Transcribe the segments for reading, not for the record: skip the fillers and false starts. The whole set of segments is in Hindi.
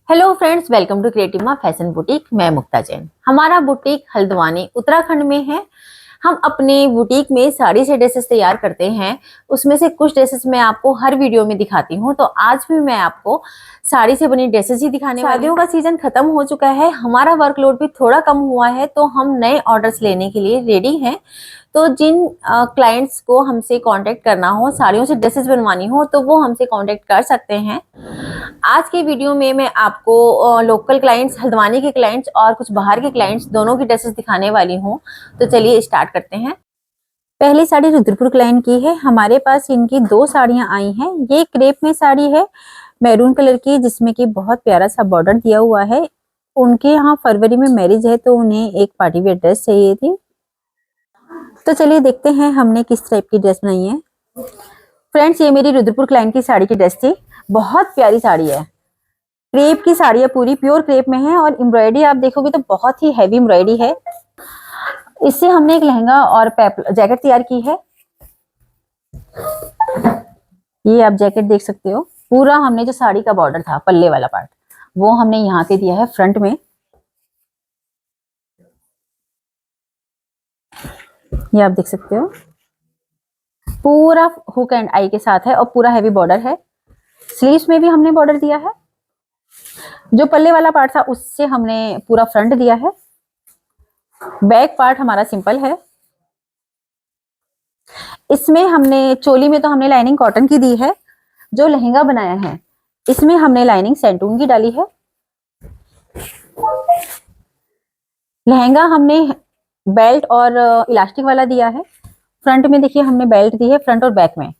Hello friends, welcome to creative Maa fashion boutique. मैं मुक्ता जैन। हमारा बुटीक हल्द्वानी उत्तराखंड में है। हम अपने बुटीक में साड़ी से ड्रेसेस तैयार करते हैं। उसमें से कुछ ड्रेसेस मैं आपको हर वीडियो में दिखाती हूँ। तो आज भी मैं आपको साड़ी से बनी ड्रेसेस ही दिखाने वाली हूँ। शादियों का सीजन खत्म हो चुका है, हमारा वर्कलोड भी थोड़ा कम हुआ है, तो हम नए ऑर्डर्स लेने के लिए रेडी हैं। तो जिन क्लाइंट्स को हमसे कांटेक्ट करना हो, साड़ियों से ड्रेसेस बनवानी हो, तो वो हमसे कांटेक्ट कर सकते हैं। आज के वीडियो में मैं आपको लोकल क्लाइंट्स, हल्द्वानी के क्लाइंट्स और कुछ बाहर के क्लाइंट्स दोनों की ड्रेसेस दिखाने वाली हूँ। तो चलिए स्टार्ट करते हैं। पहली साड़ी रुद्रपुर क्लाइंट की है। हमारे पास इनकी दो साड़ियां आई हैं। ये क्रेप में साड़ी है, मैरून कलर की, जिसमें कि बहुत प्यारा सा बॉर्डर दिया हुआ है। उनके यहाँ फरवरी में मैरिज है, तो उन्हें एक पार्टी वेयर ड्रेस चाहिए थी। तो चलिए देखते हैं हमने किस टाइप की ड्रेस बनाई है। फ्रेंड्स, ये मेरी रुद्रपुर क्लाइंट की साड़ी की ड्रेस थी। बहुत प्यारी साड़ी है, क्रेप की साड़ी है, पूरी प्योर क्रेप में है। और एम्ब्रॉयडरी आप देखोगे तो बहुत ही हैवी एम्ब्रॉयडरी है। इससे हमने एक लहंगा और जैकेट तैयार की है। ये आप जैकेट देख सकते हो। पूरा हमने जो साड़ी का बॉर्डर था, पल्ले वाला पार्ट, वो हमने यहाँ पे दिया है फ्रंट में। ये आप देख सकते हो, पूरा हुक एंड आई के साथ है और पूरा हैवी बॉर्डर है। स्लीव्स में भी हमने बॉर्डर दिया है। जो पल्ले वाला पार्ट था उससे हमने पूरा फ्रंट दिया है। बैक पार्ट हमारा सिंपल है। इसमें हमने चोली में तो हमने लाइनिंग कॉटन की दी है। जो लहंगा बनाया है इसमें हमने लाइनिंग सेंटून की डाली है। लहंगा हमने बेल्ट और इलास्टिक वाला दिया है। फ्रंट में देखिए हमने बेल्ट दी है, फ्रंट और बैक में।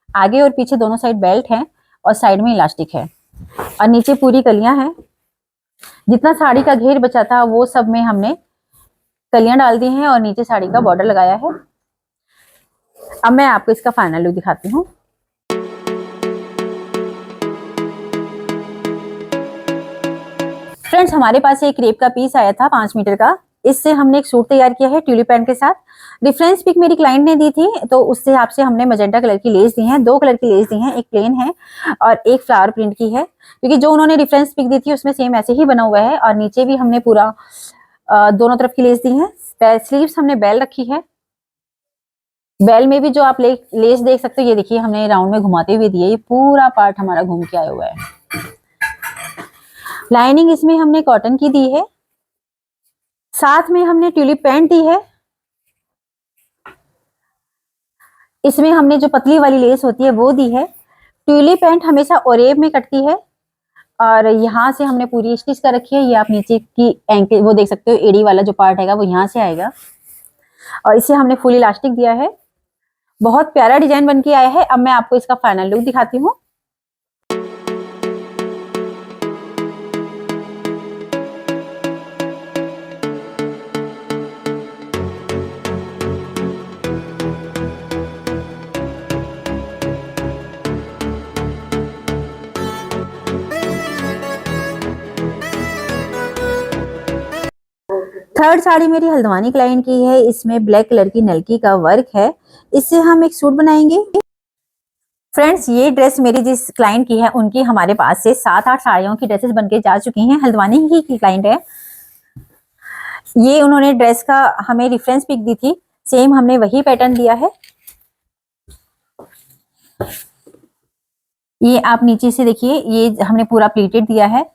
आगे और पीछे दोनों साइड बेल्ट है और साइड में इलास्टिक है। और नीचे पूरी कलियां हैं। जितना साड़ी का घेर बचा था वो सब में हमने कलियां डाल दी हैं और नीचे साड़ी का बॉर्डर लगाया है। अब मैं आपको इसका फाइनल लुक दिखाती हूँ। फ्रेंड्स, हमारे पास एक क्रेप का पीस आया था 5 मीटर का। इससे हमने एक सूट तैयार किया है ट्यूलिप पैंट के साथ। डिफरेंस पिक मेरी क्लाइंट ने दी थी, तो उससे आपसे हमने मजेंटा कलर की लेस दी है। 2 कलर की लेस दी है, एक प्लेन है और एक फ्लावर प्रिंट की है, क्योंकि जो उन्होंने डिफरेंस पिक दी थी उसमें सेम ऐसे ही बना हुआ है। और नीचे भी हमने पूरा दोनों तरफ की लेस दी है। स्लीव्स हमने बेल रखी है। बेल में भी जो आप लेस देख सकते हो, ये देखिए हमने राउंड में घुमाते हुए दिए। ये पूरा पार्ट हमारा घूम के आया हुआ है। लाइनिंग इसमें हमने कॉटन की दी है। साथ में हमने ट्यूलिप पैंट दी है। इसमें हमने जो पतली वाली लेस होती है वो दी है। ट्यूलिप पैंट हमेशा ओरेब में कटती है और यहाँ से हमने पूरी स्टिच कर रखी है। ये आप नीचे की एंकल वो देख सकते हो, एड़ी वाला जो पार्ट है वो यहाँ से आएगा। और इसे हमने फुल इलास्टिक दिया है। बहुत प्यारा डिजाइन बन के आया है। अब मैं आपको इसका फाइनल लुक दिखाती हूँ। थर्ड साड़ी मेरी हल्द्वानी क्लाइंट की है। इसमें ब्लैक कलर की नलकी का वर्क है। इससे हम एक सूट बनाएंगे। फ्रेंड्स, ये ड्रेस मेरी जिस क्लाइंट की है उनकी हमारे पास से 7-8 साड़ियों की ड्रेसेस बनके जा चुकी हैं। हल्द्वानी की क्लाइंट है। ये उन्होंने ड्रेस का हमें रेफरेंस पिक दी थी, सेम हमने वही पैटर्न दिया है। ये आप नीचे से देखिए, ये हमने पूरा प्लीटेड दिया है।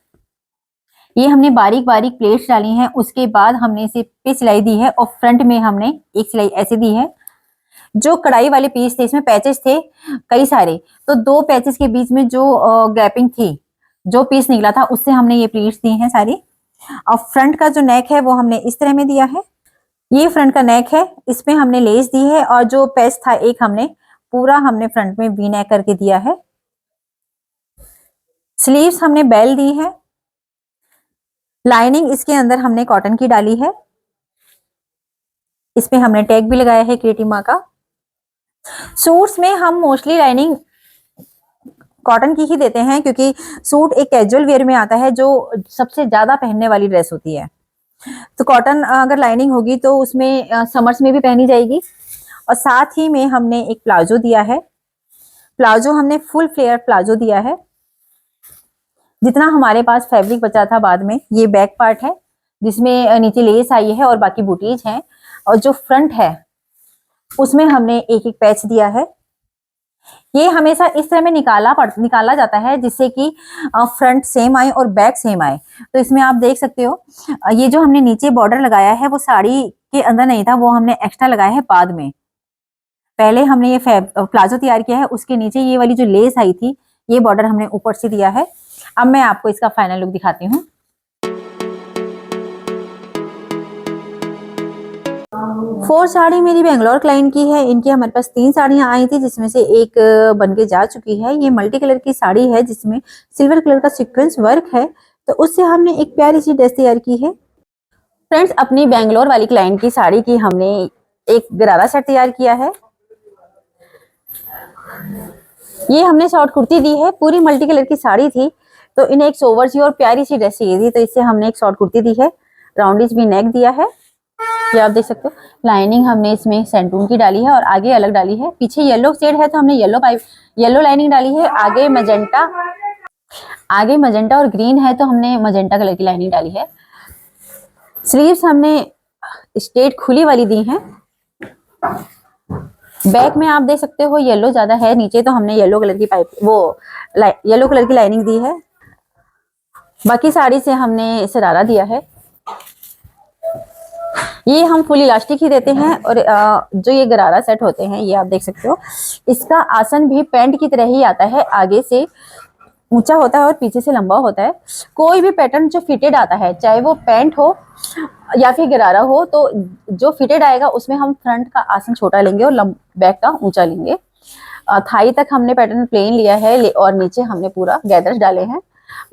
ये हमने बारीक बारीक प्लेट्स डाली हैं। उसके बाद हमने इसे पे सिलाई दी है और फ्रंट में हमने एक सिलाई ऐसे दी है। जो कढ़ाई वाले पीस थे इसमें पैचेस थे कई सारे, तो 2 पैचेस के बीच में जो गैपिंग थी, जो पीस निकला था, उससे हमने ये प्लीट्स दी हैं सारी। और फ्रंट का जो नेक है वो हमने इस तरह में दिया है। ये फ्रंट का नेक है, इसमें हमने लेस दी है। और जो पैच था एक हमने पूरा हमने फ्रंट में वी नेक करके दिया है। स्लीव्स हमने बेल दी है। लाइनिंग इसके अंदर हमने कॉटन की डाली है। इसमें हमने टैग भी लगाया है क्रिएटिव माँ का। सूट्स में हम मोस्टली लाइनिंग कॉटन की ही देते हैं, क्योंकि सूट एक कैजुअल वेयर में आता है जो सबसे ज्यादा पहनने वाली ड्रेस होती है। तो कॉटन अगर लाइनिंग होगी तो उसमें समर्स में भी पहनी जाएगी। और साथ ही में हमने एक प्लाजो दिया है। प्लाजो हमने फुल फ्लेयर प्लाजो दिया है, जितना हमारे पास फैब्रिक बचा था बाद में, ये बैक पार्ट है जिसमें नीचे लेस आई है और बाकी बूटीज हैं, और जो फ्रंट है उसमें हमने एक एक पैच दिया है। ये हमेशा इस तरह में निकाला जाता है जिससे कि फ्रंट सेम आए और बैक सेम आए। तो इसमें आप देख सकते हो ये जो हमने नीचे बॉर्डर लगाया है वो साड़ी के अंदर नहीं था, वो हमने एक्स्ट्रा लगाया है बाद में। पहले हमने ये प्लाजो तैयार किया है, उसके नीचे ये वाली जो लेस आई थी ये बॉर्डर हमने ऊपर से दिया है। अब मैं आपको इसका फाइनल लुक दिखाती हूँ। फोर साड़ी मेरी बेंगलोर क्लाइंट की है। इनकी हमारे पास 3 साड़ियां आई थी जिसमें से एक बनके जा चुकी है। ये मल्टी कलर की साड़ी है जिसमें सिल्वर कलर का सीक्वेंस वर्क है, तो उससे हमने एक प्यारी सी ड्रेस तैयार की है। फ्रेंड्स, अपनी बेंगलोर वाली क्लाइंट की साड़ी की हमने एक गरारा सेट तैयार किया है। ये हमने शॉर्ट कुर्ती दी है, पूरी मल्टी कलर की साड़ी थी तो इन्हें एक सोवर सी और प्यारी सी ड्रेस चाहिए थी, तो इससे हमने एक शॉर्ट कुर्ती दी है। राउंडिज भी नेक दिया है, ये आप देख सकते हो। लाइनिंग हमने इसमें सेंटून की डाली है और आगे अलग डाली है। पीछे येलो शेड है तो हमने येलो लाइनिंग डाली है। आगे मजेंटा और ग्रीन है तो हमने मजेंटा कलर की लाइनिंग डाली है। स्लीव्स हमने स्ट्रेट खुली वाली दी है। बैक में आप देख सकते हो येलो ज्यादा है नीचे, तो हमने येलो कलर की येलो कलर की लाइनिंग दी है। बाकी साड़ी से हमने शरारा दिया है। ये हम फुल इलास्टिक ही देते हैं। और जो ये गरारा सेट होते हैं ये आप देख सकते हो, इसका आसन भी पैंट की तरह ही आता है। आगे से ऊंचा होता है और पीछे से लंबा होता है। कोई भी पैटर्न जो फिटेड आता है, चाहे वो पैंट हो या फिर गरारा हो, तो जो फिटेड आएगा उसमें हम फ्रंट का आसन छोटा लेंगे और बैक का ऊंचा लेंगे। थाई तक हमने पैटर्न प्लेन लिया है और नीचे हमने पूरा गैदर्स डाले हैं।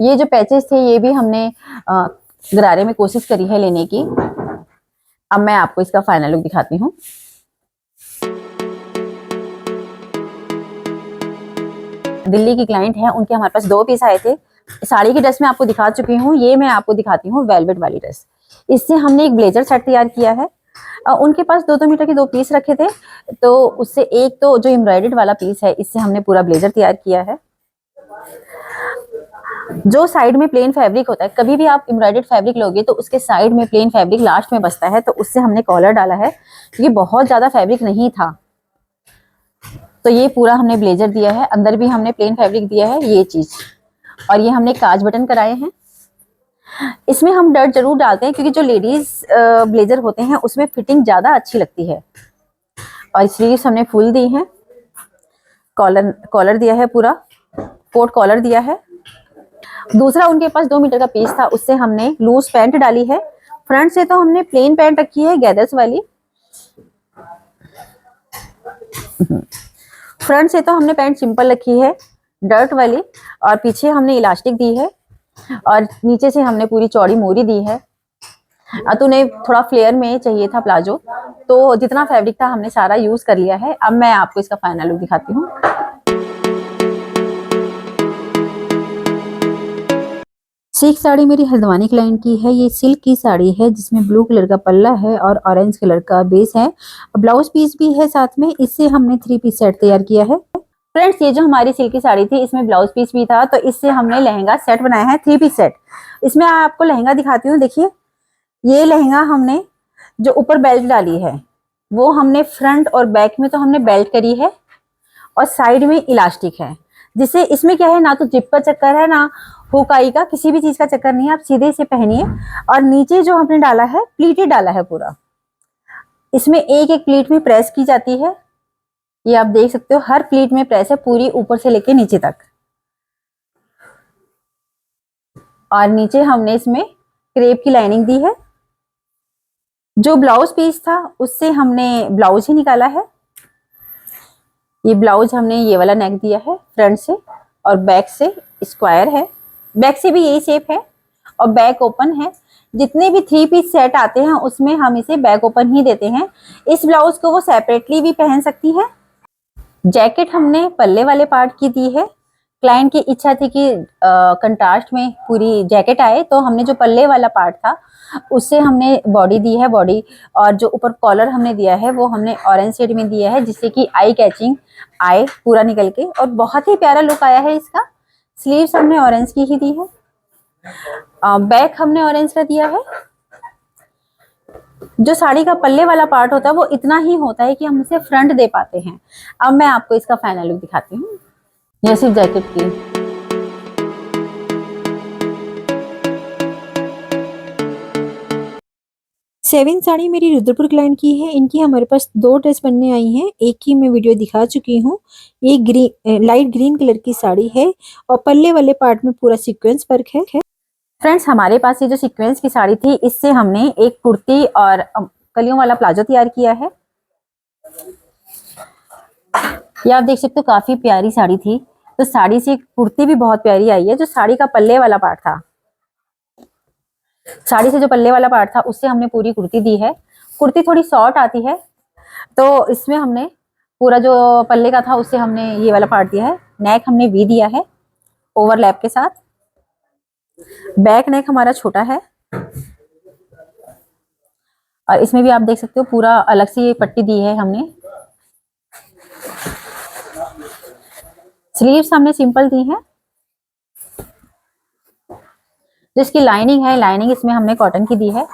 ये जो पैचेस थे ये भी हमने गरारे में कोशिश करी है लेने की। अब मैं आपको इसका फाइनल लुक दिखाती हूँ। दिल्ली की क्लाइंट है, उनके हमारे पास 2 पीस आए थे। साड़ी की ड्रेस में आपको दिखा चुकी हूँ, ये मैं आपको दिखाती हूँ वेलवेट वाली ड्रेस। इससे हमने एक ब्लेजर सेट तैयार किया है। उनके पास 2-2 मीटर के 2 पीस रखे थे, तो उससे एक तो जो एम्ब्रॉयडर्ड वाला पीस है इससे हमने पूरा ब्लेजर तैयार किया है। जो साइड में प्लेन फैब्रिक होता है, कभी भी आप एम्ब्रॉयडर्ड फैब्रिक लोगे तो उसके साइड में प्लेन फैब्रिक लास्ट में बचता है, तो उससे हमने कॉलर डाला है क्योंकि बहुत ज्यादा फैब्रिक नहीं था। तो ये पूरा हमने ब्लेजर दिया है, अंदर भी हमने प्लेन फैब्रिक दिया है ये चीज, और ये हमने काज बटन कराए हैं। इसमें हम डर्ट जरूर डालते हैं क्योंकि जो लेडीज ब्लेजर होते हैं उसमें फिटिंग ज्यादा अच्छी लगती है। और स्लीव्स हमने फुल दी हैं। कॉलर दिया है, पूरा कोट कॉलर दिया है। दूसरा उनके पास 2 मीटर का पीस था, उससे हमने लूज पैंट डाली है। फ्रंट से तो हमने प्लेन पैंट रखी है गैदर्स वाली। फ्रंट से तो हमने पैंट सिंपल रखी है डर्ट वाली, और पीछे हमने इलास्टिक दी है और नीचे से हमने पूरी चौड़ी मोरी दी है। तो उन्हें थोड़ा फ्लेयर में चाहिए था प्लाजो, तो जितना फैब्रिक था हमने सारा यूज कर लिया है। अब मैं आपको इसका फाइनल लुक दिखाती हूँ। सिल्क साड़ी मेरी हल्द्वानी क्लाइंट की है। ये सिल्क की साड़ी है जिसमें ब्लू कलर का पल्ला है और ऑरेंज कलर का बेस है। ब्लाउज पीस भी है साथ में। इससे हमने 3 पीस सेट तैयार किया है। फ्रेंड्स, ये जो हमारी सिल्क की साड़ी थी इसमें ब्लाउज पीस भी था, तो इससे हमने लहंगा सेट बनाया है, 3 पीस सेट। इसमें आपको लहंगा दिखाती हूँ। देखिए, ये लहंगा हमने जो ऊपर बेल्ट डाली है वो हमने फ्रंट और बैक में तो हमने बेल्ट करी है और साइड में इलास्टिक है, जिससे इसमें क्या है, ना तो जिप का चक्कर है ना हुकाई का, किसी भी चीज का चक्कर नहीं है। आप सीधे से पहनिए। और नीचे जो हमने डाला है प्लीटेड डाला है पूरा। इसमें एक एक प्लीट में प्रेस की जाती है, ये आप देख सकते हो। हर प्लीट में प्रेस है पूरी, ऊपर से लेके नीचे तक। और नीचे हमने इसमें क्रेप की लाइनिंग दी है। जो ब्लाउज पीस था उससे हमने ब्लाउज ही निकाला है। ये ब्लाउज हमने ये वाला नेक दिया है फ्रंट से, और बैक से स्क्वायर है। बैक से भी यही शेप है और बैक ओपन है। जितने भी 3 पीस सेट आते हैं उसमें हम इसे बैक ओपन ही देते हैं। इस ब्लाउज को वो सेपरेटली भी पहन सकती है। जैकेट हमने पल्ले वाले पार्ट की दी है। क्लाइंट की इच्छा थी कि कंट्रास्ट में पूरी जैकेट आए, तो हमने जो पल्ले वाला पार्ट था उससे हमने बॉडी दी है। बॉडी और जो ऊपर कॉलर हमने दिया है वो हमने ऑरेंज शेड में दिया है, जिससे कि आई कैचिंग आए पूरा निकल के, और बहुत ही प्यारा लुक आया है इसका। स्लीव्स हमने ऑरेंज की ही दी है। बैक हमने ऑरेंज का दिया है। जो साड़ी का पल्ले वाला पार्ट होता है वो इतना ही होता है कि हम इसे फ्रंट दे पाते हैं। अब मैं आपको इसका फाइनल लुक दिखाती हूँ। ये सिर्फ जैकेट की। सेवन साड़ी मेरी रुद्रपुर क्लाइंट की है। इनकी हमारे पास 2 ड्रेस बनने आई हैं। एक की मैं वीडियो दिखा चुकी हूँ। ये लाइट ग्रीन कलर की साड़ी है और पल्ले वाले पार्ट में पूरा सीक्वेंस वर्क है। फ्रेंड्स, हमारे पास ये जो सीक्वेंस की साड़ी थी, इससे हमने एक कुर्ती और कलियों वाला प्लाजो तैयार किया है। ये आप देख सकते हो, काफी प्यारी साड़ी थी। तो साड़ी से कुर्ती भी बहुत प्यारी आई है। जो साड़ी का पल्ले वाला पार्ट था, साड़ी से जो पल्ले वाला पार्ट था, उससे हमने पूरी कुर्ती दी है। कुर्ती थोड़ी शॉर्ट आती है, तो इसमें हमने पूरा जो पल्ले का था उससे हमने ये वाला पार्ट दिया है। नेक हमने वी दिया है ओवरलैप के साथ। बैक नेक हमारा छोटा है और इसमें भी आप देख सकते हो पूरा अलग से ये पट्टी दी है हमने। स्लीव्स हमने सिंपल दी है। जिसकी लाइनिंग है, लाइनिंग इसमें हमने कॉटन की दी है।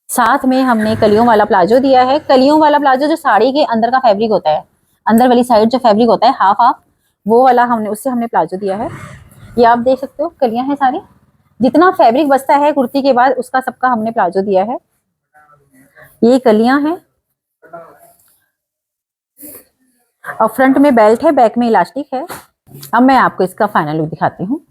साथ में हमने कलियों वाला प्लाजो दिया है। कलियों वाला प्लाजो जो साड़ी के अंदर का फैब्रिक होता है, अंदर वाली साइड जो फैब्रिक होता है हाफ हाफ, वो वाला हमने उससे हमने प्लाजो दिया है। ये आप देख सकते हो, कलियां हैं सारी। जितना फैब्रिक बचता है कुर्ती के बाद, उसका सबका हमने प्लाजो दिया है। ये कलियां हैं और फ्रंट में बेल्ट है, बैक में इलास्टिक है। अब मैं आपको इसका फाइनल लुक दिखाती हूँ।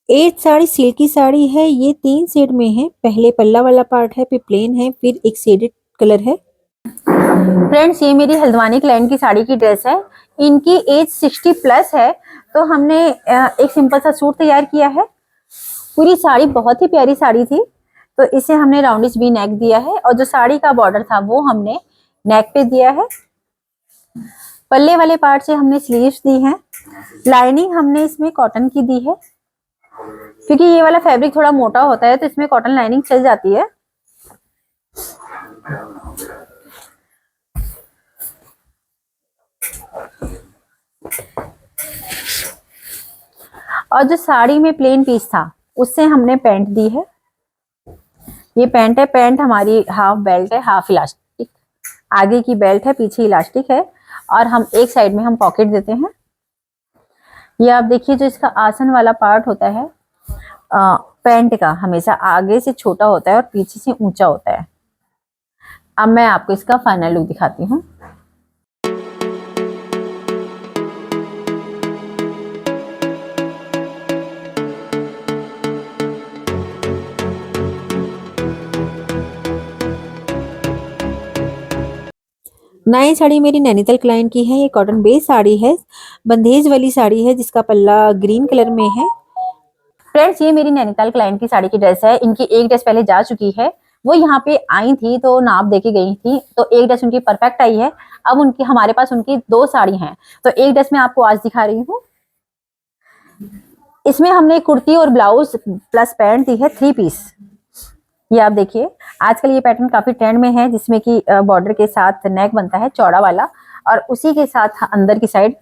एट साड़ी सिल्की साड़ी है। ये 3 शेड में है। पहले पल्ला वाला पार्ट है, फिर प्लेन है, फिर एक शेडेड कलर है। फ्रेंड्स, ये मेरी हल्द्वानी क्लाइंट की साड़ी की ड्रेस है। इनकी एज 60 प्लस है। तो हमने एक सिंपल सा सूट तैयार किया है। पूरी साड़ी बहुत ही प्यारी साड़ी थी, तो इसे हमने राउंडिश भी नेक दिया है और जो साड़ी का बॉर्डर था वो हमने नेक पे दिया है। पल्ले वाले पार्ट से हमने स्लीव्स दी हैं। लाइनिंग हमने इसमें कॉटन की दी है, क्योंकि ये वाला फैब्रिक थोड़ा मोटा होता है तो इसमें कॉटन लाइनिंग चल जाती है। और जो साड़ी में प्लेन पीस था उससे हमने पैंट दी है। ये पैंट है। पैंट हमारी हाफ बेल्ट है, हाफ इलास्टिक। आगे की बेल्ट है, पीछे इलास्टिक है और हम एक साइड में हम पॉकेट देते हैं। ये आप देखिए, जो इसका आसन वाला पार्ट होता है पैंट का, हमेशा आगे से छोटा होता है और पीछे से ऊंचा होता है। अब मैं आपको इसका फाइनल लुक दिखाती हूँ। नई साड़ी मेरी नैनीताल क्लाइंट की है। ये कॉटन बेस साड़ी है, बंदेज वाली साड़ी है, जिसका पल्ला ग्रीन कलर में है। फ्रेंड्स, ये मेरी नैनीताल क्लाइंट की साड़ी की ड्रेस है। इनकी एक ड्रेस पहले जा चुकी है। वो यहाँ पे आई थी तो नाप देके गई थी, तो एक ड्रेस उनकी परफेक्ट आई है। अब उनकी हमारे पास उनकी 2 साड़ी हैं, तो एक ड्रेस मैं आपको आज दिखा रही हूँ। इसमें हमने कुर्ती और ब्लाउज प्लस पैंट दी है 3 पीस। ये आप देखिए, आजकल ये पैटर्न काफी ट्रेंड में है, जिसमें कि बॉर्डर के साथ नेक बनता है चौड़ा वाला और उसी के साथ अंदर की साइड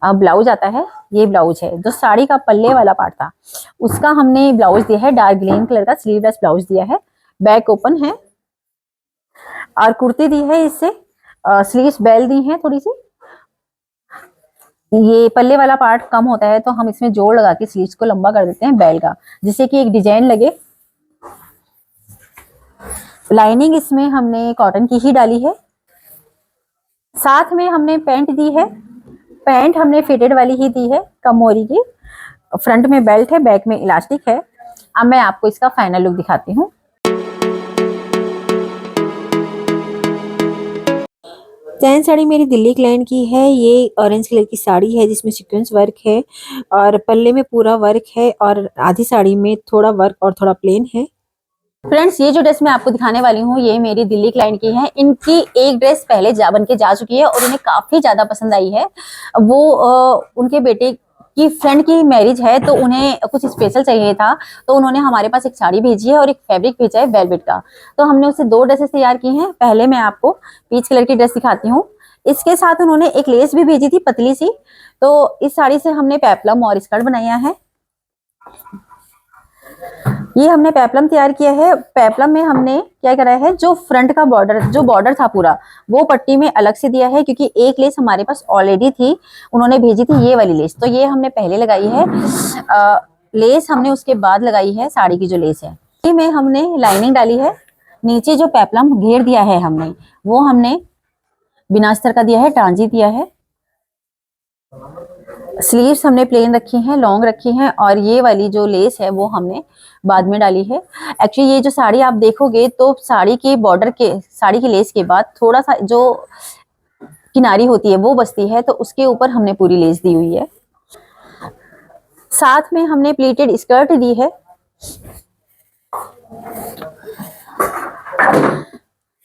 ब्लाउज आता है। ये ब्लाउज है। जो साड़ी का पल्ले वाला पार्ट था उसका हमने ब्लाउज दिया है, डार्क ग्रीन कलर का स्लीवलेस ब्लाउज दिया है। बैक ओपन है और कुर्ती दी है। इससे स्लीव्स बेल दी है थोड़ी सी। ये पल्ले वाला पार्ट कम होता है तो हम इसमें जोड़ लगा के स्लीव्स को लंबा कर देते हैं बेल का, जिससे कि एक डिजाइन लगे। लाइनिंग इसमें हमने कॉटन की ही डाली है। साथ में हमने पैंट दी है। पैंट हमने फिटेड वाली ही दी है, कम मोरी की। फ्रंट में बेल्ट है, बैक में इलास्टिक है। अब मैं आपको इसका फाइनल लुक दिखाती हूँ। चैन साड़ी मेरी दिल्ली क्लाइंट की है। ये ऑरेंज कलर की साड़ी है, जिसमें सीक्वेंस वर्क है और पल्ले में पूरा वर्क है और आधी साड़ी में थोड़ा वर्क और थोड़ा प्लेन है। फ्रेंड्स, ये जो ड्रेस मैं आपको दिखाने वाली हूँ ये मेरी दिल्ली क्लाइंट की है। इनकी एक ड्रेस पहले बन के जा चुकी है और उन्हें काफी ज्यादा पसंद आई है। वो उनके बेटे कि फ्रेंड की मैरिज है तो उन्हें कुछ स्पेशल चाहिए था, तो उन्होंने हमारे पास एक साड़ी भेजी है और एक फैब्रिक भेजा है वेलवेट का। तो हमने उससे 2 ड्रेसेस तैयार की हैं। पहले मैं आपको पीच कलर की ड्रेस दिखाती हूँ। इसके साथ उन्होंने एक लेस भी भेजी थी पतली सी। तो इस साड़ी से हमने पेप्लम और स्कर्ट बनाया है। ये हमने पेप्लम तैयार किया है। पेप्लम में हमने क्या करा है, जो फ्रंट का बॉर्डर, जो बॉर्डर था पूरा, वो पट्टी में अलग से दिया है, क्योंकि एक लेस हमारे पास ऑलरेडी थी, उन्होंने भेजी थी ये वाली लेस, तो ये हमने पहले लगाई है। लेस हमने उसके बाद लगाई है, साड़ी की जो लेस है। ये में हमने लाइनिंग डाली है। नीचे जो पेप्लम घेर दिया है हमने, वो हमने बिना अस्तर का दिया है, टांजी दिया है। स्लीव्स हमने प्लेन रखी हैं, लॉन्ग रखी हैं, और ये वाली जो लेस है वो हमने बाद में डाली है। एक्चुअली ये जो साड़ी आप देखोगे तो साड़ी के बॉर्डर के, साड़ी की लेस के बाद थोड़ा सा जो किनारी होती है वो बचती है, तो उसके ऊपर हमने पूरी लेस दी हुई है। साथ में हमने प्लीटेड स्कर्ट दी है।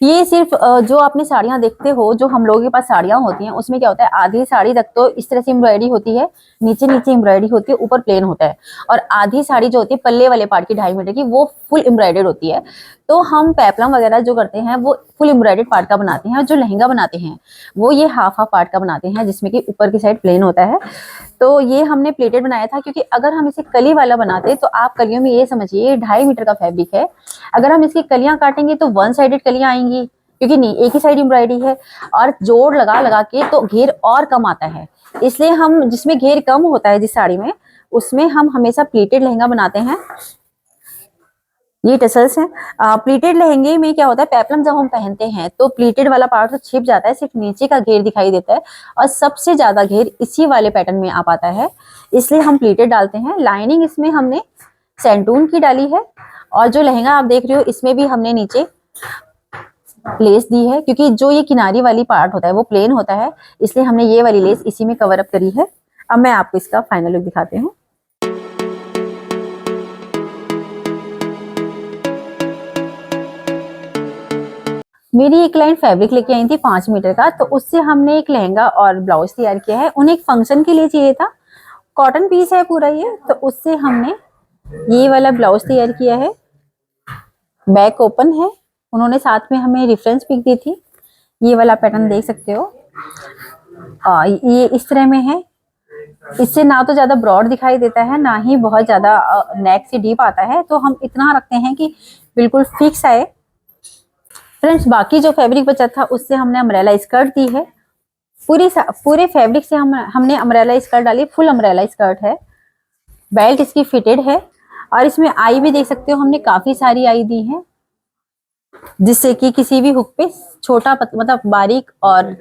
ये सिर्फ जो आपने साड़ियां देखते हो, जो हम लोगों के पास साड़ियां होती हैं, उसमें क्या होता है, आधी साड़ी तक तो इस तरह से एम्ब्रॉयडरी होती है, नीचे नीचे एम्ब्रॉयडरी होती है, ऊपर प्लेन होता है, और आधी साड़ी जो होती है पल्ले वाले पार्ट की 2.5 मीटर की, वो फुल एम्ब्रॉयडर्ड होती है। तो हम पेप्लम वगैरह जो करते हैं वो फुल एम्ब्रॉयडर्ड पार्ट का बनाते हैं, और जो लहंगा बनाते हैं वो ये हाफ पार्ट का बनाते हैं, जिसमें कि ऊपर की साइड प्लेन होता है। तो ये हमने प्लेटेड बनाया था, क्योंकि अगर हम इसे कली वाला बनाते तो आप कलियों में ये समझिए 2.5 मीटर का फैब्रिक है, अगर हम इसकी कलियां काटेंगे तो 1 साइडेड कलियां आएंगी, क्योंकि नहीं एक ही साइड एम्ब्रॉयडरी है, और जोड़ लगा लगा के तो घेर और कम आता है। इसलिए हम जिसमें घेर कम होता है जिस साड़ी में, उसमें हम हमेशा प्लीटेड लहंगा बनाते हैं। ये टसल्स हैं। प्लीटेड लहंगे में क्या होता है, पेप्लम जब हम पहनते हैं तो प्लीटेड वाला पार्ट तो छिप जाता है, सिर्फ नीचे का घेर दिखाई देता है, और सबसे ज्यादा घेर इसी वाले पैटर्न में आ पाता है, इसलिए हम प्लीटेड डालते हैं। लाइनिंग इसमें हमने सेंटून की डाली है, और जो लहंगा आप देख रहे हो इसमें भी हमने नीचे लेस दी है, क्योंकि जो ये किनारी वाली पार्ट होता है वो प्लेन होता है, इसलिए हमने ये वाली लेस इसी में कवर अप करी है। अब मैं आपको इसका फाइनल लुक दिखाती हूँ। मेरी एक क्लाइंट फैब्रिक लेके आई थी 5 मीटर का, तो उससे हमने एक लहंगा और ब्लाउज तैयार किया है। उन्हें एक फंक्शन के लिए चाहिए था, कॉटन पीस है पूरा ये, तो उससे हमने ये वाला ब्लाउज तैयार किया है। बैक ओपन है, उन्होंने साथ में हमें रेफरेंस पिक दी थी, ये वाला पैटर्न देख सकते हो। ये इस तरह में है, इससे ना तो ज्यादा ब्रॉड दिखाई देता है, ना ही बहुत ज्यादा नेक से डीप आता है, तो हम इतना रखते हैं कि बिल्कुल फिक्स आए। फ्रेंड्स, बाकी जो फैब्रिक बचा था उससे हमने अम्ब्रेला स्कर्ट दी है। पूरे फैब्रिक से हमने अम्ब्रेला स्कर्ट डाली, फुल अम्ब्रेला स्कर्ट है। बेल्ट इसकी फिटेड है, और इसमें आई भी देख सकते हो, हमने काफी सारी आई दी है, जिससे कि किसी भी हुक पे छोटा मतलब बारीक और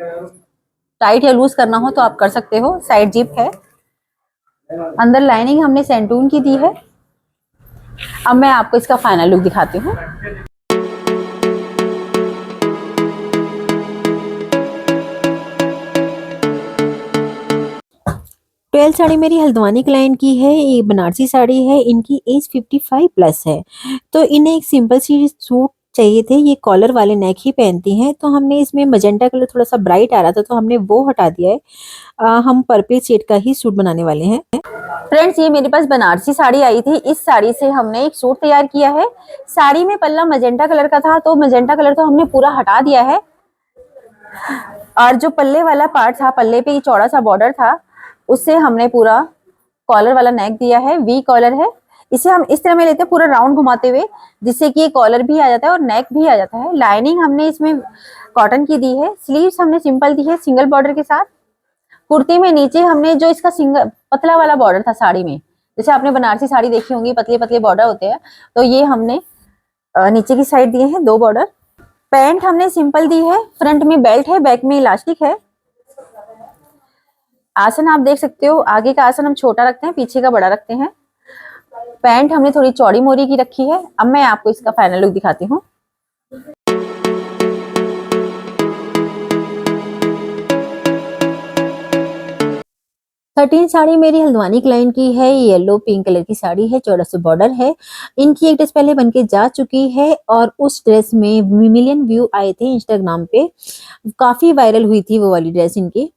टाइट या लूज करना हो तो आप कर सकते हो। साइड जिप है, अंदर लाइनिंग हमने सेंटून की दी है। अब मैं आपको इसका फाइनल लुक दिखाती हूँ। 12 साड़ी मेरी हल्द्वानी क्लाइंट की है। ये बनारसी साड़ी है, इनकी एज 55 प्लस है। तो इन्हें एक सिंपल सी सूट चाहिए थे, ये कॉलर वाले नेक ही पहनती हैं, तो हमने इसमें मजेंटा कलर थोड़ा सा ब्राइट आ रहा था तो हमने वो हटा दिया है। हम पर्पल शेड का ही सूट बनाने वाले हैं। फ्रेंड्स, ये मेरे पास बनारसी साड़ी आई थी, इस साड़ी से हमने एक सूट तैयार किया है। साड़ी में पल्ला मजेंटा कलर का था, तो मजेंटा कलर तो हमने पूरा हटा दिया है, और जो पल्ले वाला पार्ट था, पल्ले पे चौड़ा सा बॉर्डर था, उससे हमने पूरा कॉलर वाला नेक दिया है। वी कॉलर है, इसे हम इस तरह में लेते हैं पूरा राउंड घुमाते हुए, जिससे कि कॉलर भी आ जाता है और नेक भी आ जाता है। लाइनिंग हमने इसमें कॉटन की दी है। स्लीव्स हमने सिंपल दी है सिंगल बॉर्डर के साथ। कुर्ती में नीचे हमने जो इसका सिंगल पतला वाला बॉर्डर था साड़ी में, जैसे आपने बनारसी साड़ी देखी होंगी, पतले पतले बॉर्डर होते हैं, तो ये हमने नीचे की साइड दिए हैं 2 बॉर्डर। पैंट हमने सिंपल दी है, फ्रंट में बेल्ट है, बैक में इलास्टिक है। आसन आप देख सकते हो, आगे का आसन हम छोटा रखते हैं, पीछे का बड़ा रखते हैं। पैंट हमने थोड़ी चौड़ी मोरी की रखी है। अब मैं आपको इसका फाइनल लुक दिखाती हूँ। थर्टीन साड़ी मेरी हल्द्वानी क्लाइंट की है। येलो पिंक कलर की साड़ी है, चौड़ा सा बॉर्डर है। इनकी एक ड्रेस पहले बनके जा चुकी है, और उस ड्रेस में मिलियन व्यू आए थे इंस्टाग्राम पे, काफी वायरल हुई थी वो वाली ड्रेस इनकी।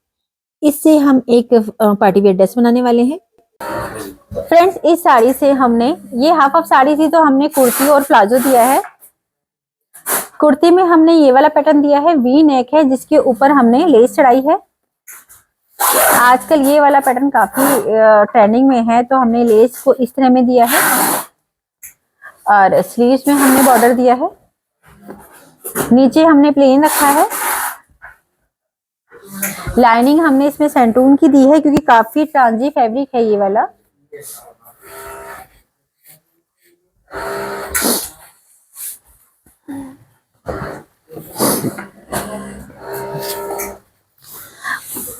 इससे हम एक पार्टी वेयर ड्रेस बनाने वाले हैं। फ्रेंड्स इस साड़ी से हमने, ये हाफ ऑफ साड़ी थी तो हमने कुर्ती और प्लाजो दिया है। कुर्ती में हमने ये वाला पैटर्न दिया है, वी नेक है जिसके ऊपर हमने लेस चढ़ाई है। आजकल ये वाला पैटर्न काफी ट्रेंडिंग में है, तो हमने लेस को इस तरह में दिया है और स्लीव्स में हमने बॉर्डर दिया है। नीचे हमने प्लेन रखा है। लाइनिंग हमने इसमें सेंटून की दी है क्योंकि काफी ट्रांजी फैब्रिक है ये वाला।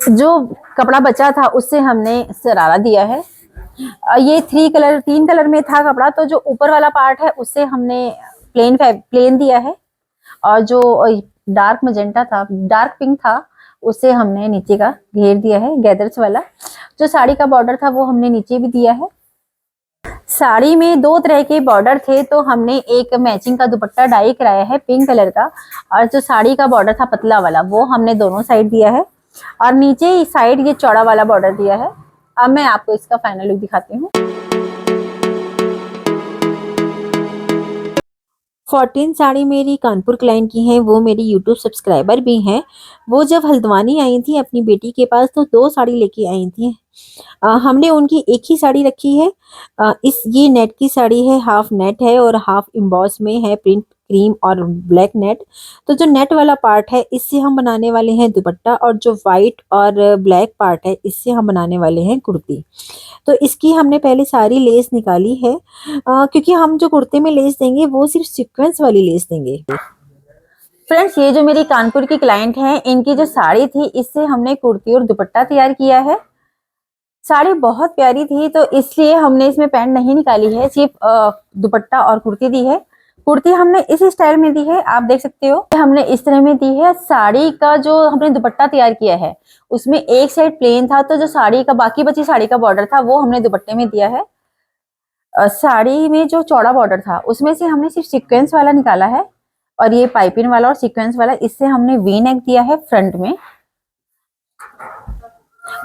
जो कपड़ा बचा था उससे हमने शरारा दिया है। ये तीन कलर में था कपड़ा, तो जो ऊपर वाला पार्ट है उससे हमने प्लेन दिया है और जो डार्क मजेंटा था, डार्क पिंक था, उससे हमने नीचे का घेर दिया है गैदर्स वाला। जो साड़ी का बॉर्डर था वो हमने नीचे भी दिया है। साड़ी में दो तरह के बॉर्डर थे, तो हमने एक मैचिंग का दुपट्टा डाई कराया है पिंक कलर का, और जो साड़ी का बॉर्डर था पतला वाला वो हमने दोनों साइड दिया है, और नीचे साइड ये चौड़ा वाला बॉर्डर दिया है। अब मैं आपको इसका फाइनल लुक दिखाती हूँ। 14 साड़ी मेरी कानपुर क्लाइंट की हैं, वो मेरी यूट्यूब सब्सक्राइबर भी हैं। वो जब हल्द्वानी आई थी अपनी बेटी के पास तो 2 साड़ी लेके आई थी। हमने उनकी एक ही साड़ी रखी है। ये नेट की साड़ी है, हाफ नेट है और हाफ एम्बॉस में है प्रिंट, क्रीम और ब्लैक नेट। तो जो नेट वाला पार्ट है इससे हम बनाने वाले हैं दुपट्टा, और जो वाइट और ब्लैक पार्ट है इससे हम बनाने वाले हैं कुर्ती। तो इसकी हमने पहले सारी लेस निकाली है, क्योंकि हम जो कुर्ते में लेस देंगे वो सिर्फ सीक्वेंस वाली लेस देंगे। फ्रेंड्स ये जो मेरी कानपुर की क्लाइंट है, इनकी जो साड़ी थी इससे हमने कुर्ती और दुपट्टा तैयार किया है। साड़ी बहुत प्यारी थी तो इसलिए हमने इसमें पैंट नहीं निकाली है, सिर्फ दुपट्टा और कुर्ती दी है। कुर्ती हमने इस स्टाइल में दी है, आप देख सकते हो हमने इस तरह में दी है। साड़ी का जो हमने दुपट्टा तैयार किया है उसमें एक साइड प्लेन था, तो जो साड़ी का बाकी बची साड़ी का बॉर्डर था वो हमने दुपट्टे में दिया है। साड़ी में जो चौड़ा बॉर्डर था उसमें से हमने सिर्फ सीक्वेंस वाला निकाला है, और ये पाइपिंग वाला और सीक्वेंस वाला, इससे हमने वी नेक दिया है फ्रंट में।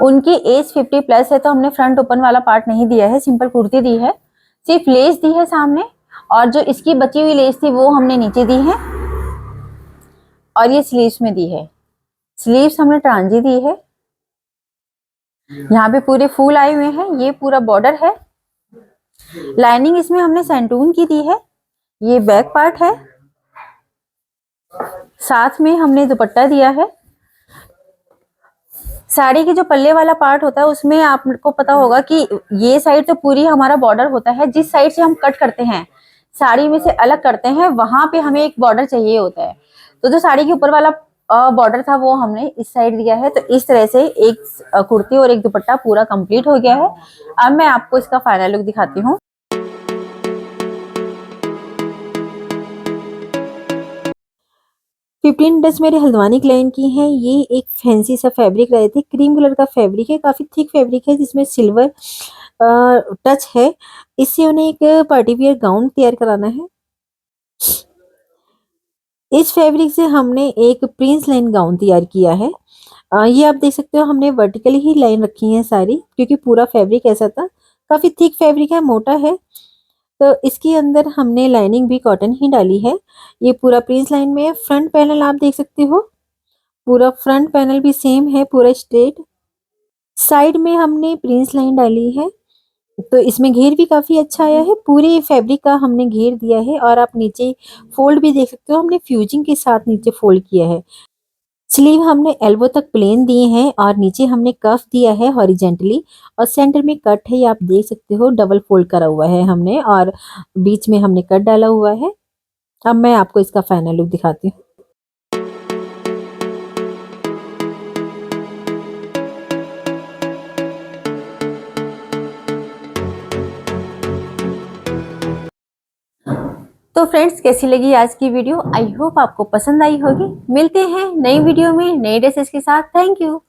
उनकी एज 50 प्लस है तो हमने फ्रंट ओपन वाला पार्ट नहीं दिया है, सिंपल कुर्ती दी है, सिर्फ लेस दी है सामने, और जो इसकी बची हुई लेस थी वो हमने नीचे दी है, और ये स्लीव्स में दी है। स्लीव्स हमने ट्रांजी दी है, यहाँ पे पूरे फूल आए हुए हैं, ये पूरा बॉर्डर है। लाइनिंग इसमें हमने सेंटून की दी है, ये बैक पार्ट है, साथ में हमने दुपट्टा दिया है। साड़ी की जो पल्ले वाला पार्ट होता है उसमें आपको पता होगा कि ये साइड तो पूरी हमारा बॉर्डर होता है, जिस साइड से हम कट करते हैं, साड़ी में से अलग करते हैं, वहां पे हमें एक बॉर्डर चाहिए होता है। तो जो साड़ी के ऊपर वाला बॉर्डर था वो हमने इस साइड दिया है। तो इस तरह से एक कुर्ती और एक दुपट्टा पूरा कंप्लीट हो गया है। अब मैं आपको इसका फाइनल लुक दिखाती हूँ। 15 ड्रेस मेरे हल्द्वानी क्लाइंट की हैं। ये एक फैंसी सा फैब्रिक रहे थे, क्रीम कलर का फैब्रिक है, काफी थिक फैब्रिक है जिसमें सिल्वर टच है। इससे उन्हें एक पार्टी वियर गाउन तैयार कराना है। इस फैब्रिक से हमने एक प्रिंस लाइन गाउन तैयार किया है। ये आप देख सकते हो हमने वर्टिकली ही लाइन रखी है सारी, क्योंकि पूरा फैब्रिक ऐसा था। काफी थिक फैब्रिक है, मोटा है, तो इसके अंदर हमने लाइनिंग भी कॉटन ही डाली है। ये पूरा प्रिंस लाइन में है। फ्रंट पैनल आप देख सकते हो, पूरा फ्रंट पैनल भी सेम है, पूरा स्ट्रेट। साइड में हमने प्रिंस लाइन डाली है, तो इसमें घेर भी काफी अच्छा आया है। पूरे फैब्रिक का हमने घेर दिया है, और आप नीचे फोल्ड भी देख सकते हो, हमने फ्यूजिंग के साथ नीचे फोल्ड किया है। स्लीव हमने एल्बो तक प्लेन दिए हैं, और नीचे हमने कफ दिया है हॉरिजेंटली, और सेंटर में कट है, ये आप देख सकते हो, डबल फोल्ड करा हुआ है हमने, और बीच में हमने कट डाला हुआ है। अब मैं आपको इसका फाइनल लुक दिखाती हूँ। तो फ्रेंड्स कैसी लगी आज की वीडियो? आई होप आपको पसंद आई होगी। मिलते हैं नई वीडियो में नई ड्रेसेस के साथ। Thank you.